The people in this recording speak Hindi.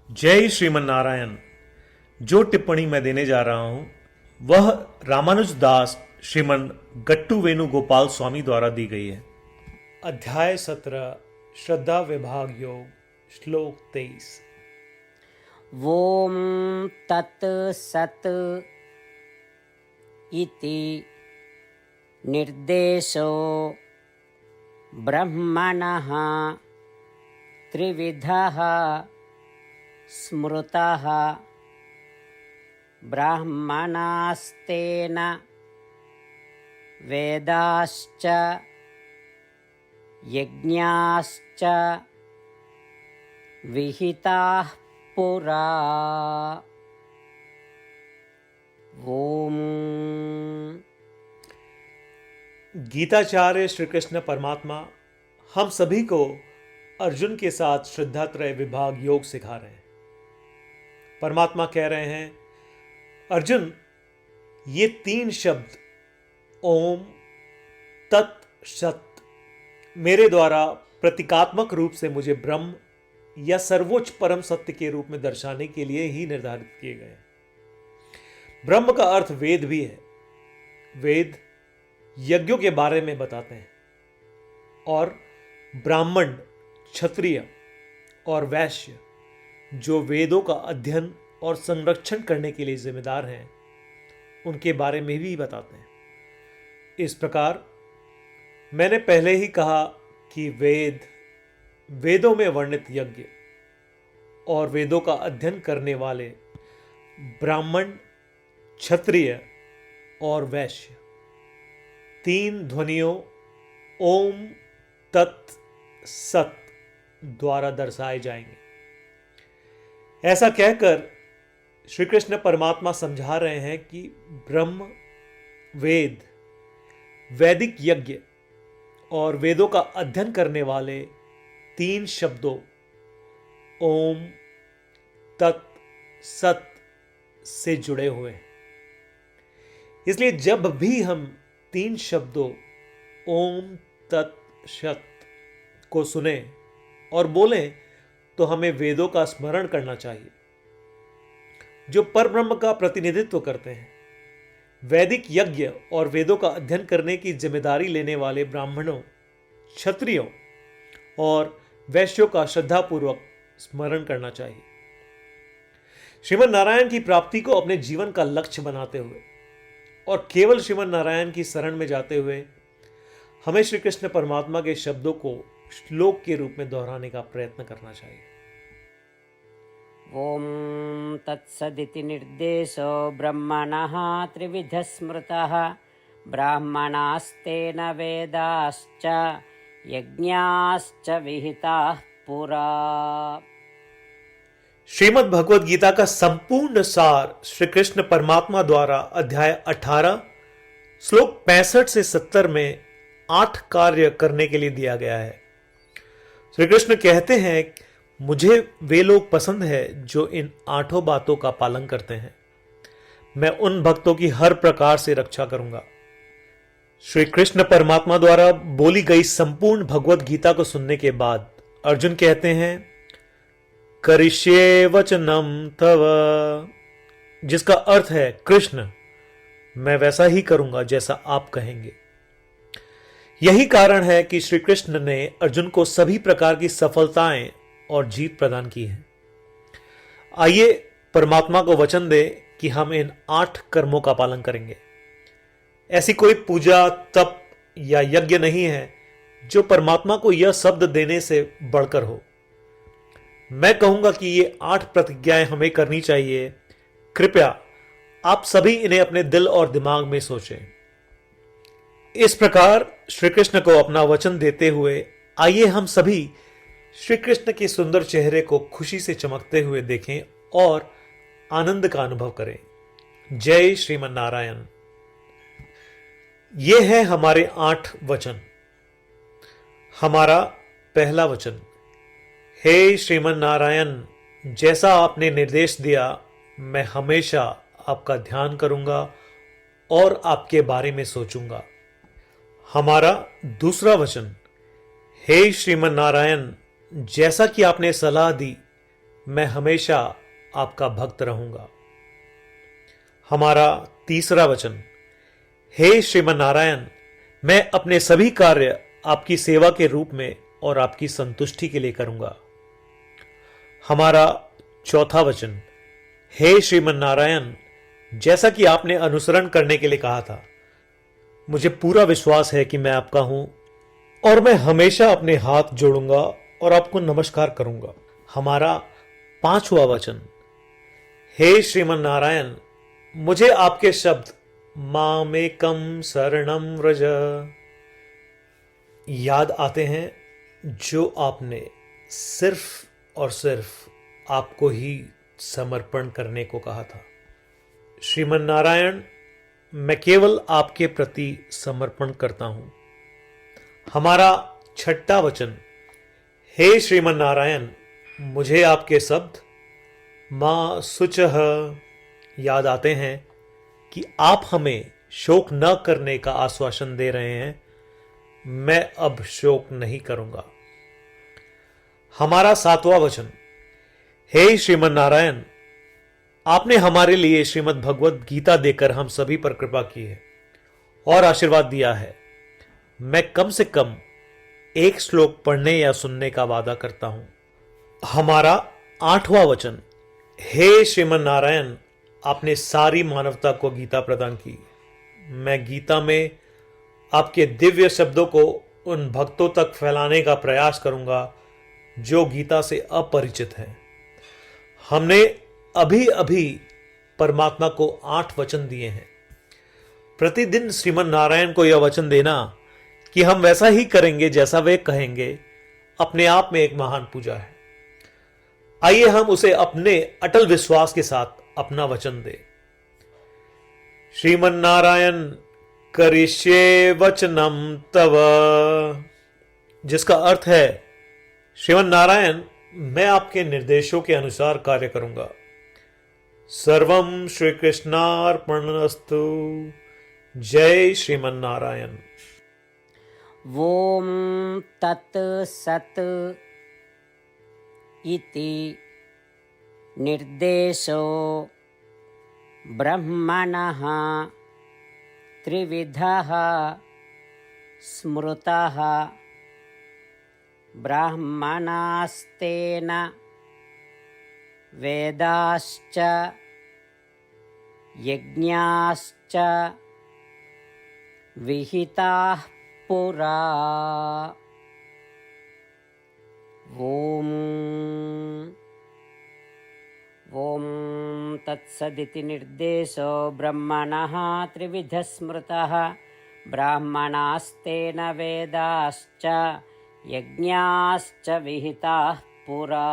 जय श्रीमन नारायण। जो टिप्पणी मैं देने जा रहा हूं वह रामानुज दास श्रीमन गट्टू वेणुगोपाल स्वामी द्वारा दी गई है। अध्याय 17 श्रद्धा विभाग योग श्लोक 23। ॐ तत् सत् इति निर्देशो ब्रह्मणः त्रिविधः स्मृतः ब्राह्मणास्तेन वेदाश्च यज्ञाश्च विहिताः पुरा। ओम। गीताचार्य श्री कृष्ण परमात्मा हम सभी को अर्जुन के साथ श्रद्धात्रय विभाग योग सिखा रहे हैं। परमात्मा कह रहे हैं, अर्जुन, ये 3 शब्द ओम, तत्, सत मेरे द्वारा प्रतीकात्मक रूप से मुझे ब्रह्म या सर्वोच्च परम सत्य के रूप में दर्शाने के लिए ही निर्धारित किए गए हैं। ब्रह्म का अर्थ वेद भी है। वेद यज्ञों के बारे में बताते हैं और ब्राह्मण, क्षत्रिय और वैश्य जो वेदों का अध्ययन और संरक्षण करने के लिए जिम्मेदार हैं, उनके बारे में भी बताते हैं। इस प्रकार मैंने पहले ही कहा कि वेदों में वर्णित यज्ञ और वेदों का अध्ययन करने वाले ब्राह्मण, क्षत्रिय और वैश्य 3 ध्वनियों ओम, तत्, सत द्वारा दर्शाए जाएंगे। ऐसा कहकर श्री कृष्ण परमात्मा समझा रहे हैं कि ब्रह्म, वेद, वैदिक यज्ञ और वेदों का अध्ययन करने वाले 3 शब्दों ओम, तत्, सत से जुड़े हुए हैं। इसलिए जब भी हम 3 शब्दों ओम, तत्, सत को सुने और बोलें तो हमें वेदों का स्मरण करना चाहिए जो परब्रह्म का प्रतिनिधित्व करते हैं। वैदिक यज्ञ और वेदों का अध्ययन करने की जिम्मेदारी लेने वाले ब्राह्मणों, क्षत्रियों और वैश्यों का श्रद्धापूर्वक स्मरण करना चाहिए। श्रीमन नारायण की प्राप्ति को अपने जीवन का लक्ष्य बनाते हुए और केवल श्रीमन नारायण की शरण में जाते हुए हमें श्री कृष्ण परमात्मा के शब्दों को श्लोक के रूप में दोहराने का प्रयत्न करना चाहिए। ओम तत्सदिति निर्देशो ब्रह्मणः त्रिविधः स्मृतः ब्राह्मणास्तेन वेदाश्च यज्ञाश्च विहिताः पुरा। श्रीमद् भगवद गीता का संपूर्ण सार श्री कृष्ण परमात्मा द्वारा अध्याय 18 श्लोक 65 से 70 में 8 कार्य करने के लिए दिया गया है। श्री कृष्ण कहते हैं, मुझे वे लोग पसंद है जो इन 8 बातों का पालन करते हैं। मैं उन भक्तों की हर प्रकार से रक्षा करूंगा। श्री कृष्ण परमात्मा द्वारा बोली गई संपूर्ण भगवद गीता को सुनने के बाद अर्जुन कहते हैं, करिष्ये वचनम तव, जिसका अर्थ है, कृष्ण, मैं वैसा ही करूंगा जैसा आप कहेंगे। यही कारण है कि श्री कृष्ण ने अर्जुन को सभी प्रकार की सफलताएं और जीत प्रदान की है। आइए परमात्मा को वचन दे कि हम इन 8 कर्मों का पालन करेंगे। ऐसी कोई पूजा, तप या यज्ञ नहीं है जो परमात्मा को यह शब्द देने से बढ़कर हो। मैं कहूंगा कि ये 8 प्रतिज्ञाएं हमें करनी चाहिए। कृपया आप सभी इन्हें अपने दिल और दिमाग में सोचें। इस प्रकार श्री कृष्ण को अपना वचन देते हुए आइए हम सभी श्री कृष्ण के सुंदर चेहरे को खुशी से चमकते हुए देखें और आनंद का अनुभव करें। जय श्रीमन नारायण। ये है हमारे 8 वचन। हमारा पहला वचन, हे श्रीमन नारायण, जैसा आपने निर्देश दिया मैं हमेशा आपका ध्यान करूंगा और आपके बारे में सोचूंगा। हमारा दूसरा वचन, हे श्रीमन नारायण, जैसा कि आपने सलाह दी मैं हमेशा आपका भक्त रहूंगा। हमारा तीसरा वचन, हे श्रीमन नारायण, मैं अपने सभी कार्य आपकी सेवा के रूप में और आपकी संतुष्टि के लिए करूंगा। हमारा चौथा वचन, हे श्रीमन नारायण, जैसा कि आपने अनुसरण करने के लिए कहा था, मुझे पूरा विश्वास है कि मैं आपका हूं और मैं हमेशा अपने हाथ जोड़ूंगा और आपको नमस्कार करूंगा। हमारा पांचवा वचन, हे श्रीमन नारायण, मुझे आपके शब्द मामेकम शरणम व्रज याद आते हैं, जो आपने सिर्फ और सिर्फ आपको ही समर्पण करने को कहा था। श्रीमन नारायण, मैं केवल आपके प्रति समर्पण करता हूं। हमारा छठा वचन, हे श्रीमन नारायण, मुझे आपके शब्द मां शुचः याद आते हैं कि आप हमें शोक न करने का आश्वासन दे रहे हैं। मैं अब शोक नहीं करूंगा। हमारा सातवां वचन, हे श्रीमन नारायण, आपने हमारे लिए श्रीमद् भगवद गीता देकर हम सभी पर कृपा की है और आशीर्वाद दिया है। मैं कम से कम एक श्लोक पढ़ने या सुनने का वादा करता हूं। हमारा आठवां वचन, हे श्रीमन नारायण, आपने सारी मानवता को गीता प्रदान की। मैं गीता में आपके दिव्य शब्दों को उन भक्तों तक फैलाने का प्रयास करूंगा जो गीता से अपरिचित हैं। हमने अभी अभी परमात्मा को 8 वचन दिए हैं। प्रतिदिन श्रीमन नारायण को यह वचन देना कि हम वैसा ही करेंगे जैसा वे कहेंगे, अपने आप में एक महान पूजा है। आइए हम उसे अपने अटल विश्वास के साथ अपना वचन दें। श्रीमन नारायण करिष्ये वचनम तव, जिसका अर्थ है, श्रीमन नारायण, मैं आपके निर्देशों के अनुसार कार्य करूंगा। सर्वम श्री कृष्णार्पणमस्तु। जय श्रीमन नारायण। ॐ तत् सत् इति निर्देशो ब्रह्मणः त्रिविधः स्मृतः ब्राह्मणास्तेन वेदाश्च यज्ञाश्च विहिताः पुरा। ॐ तत्सदिति निर्देशो ब्रह्मणः त्रिविधः स्मृतः ब्राह्मणास्तेन वेदाश्च यज्ञाश्च विहिताः पुरा।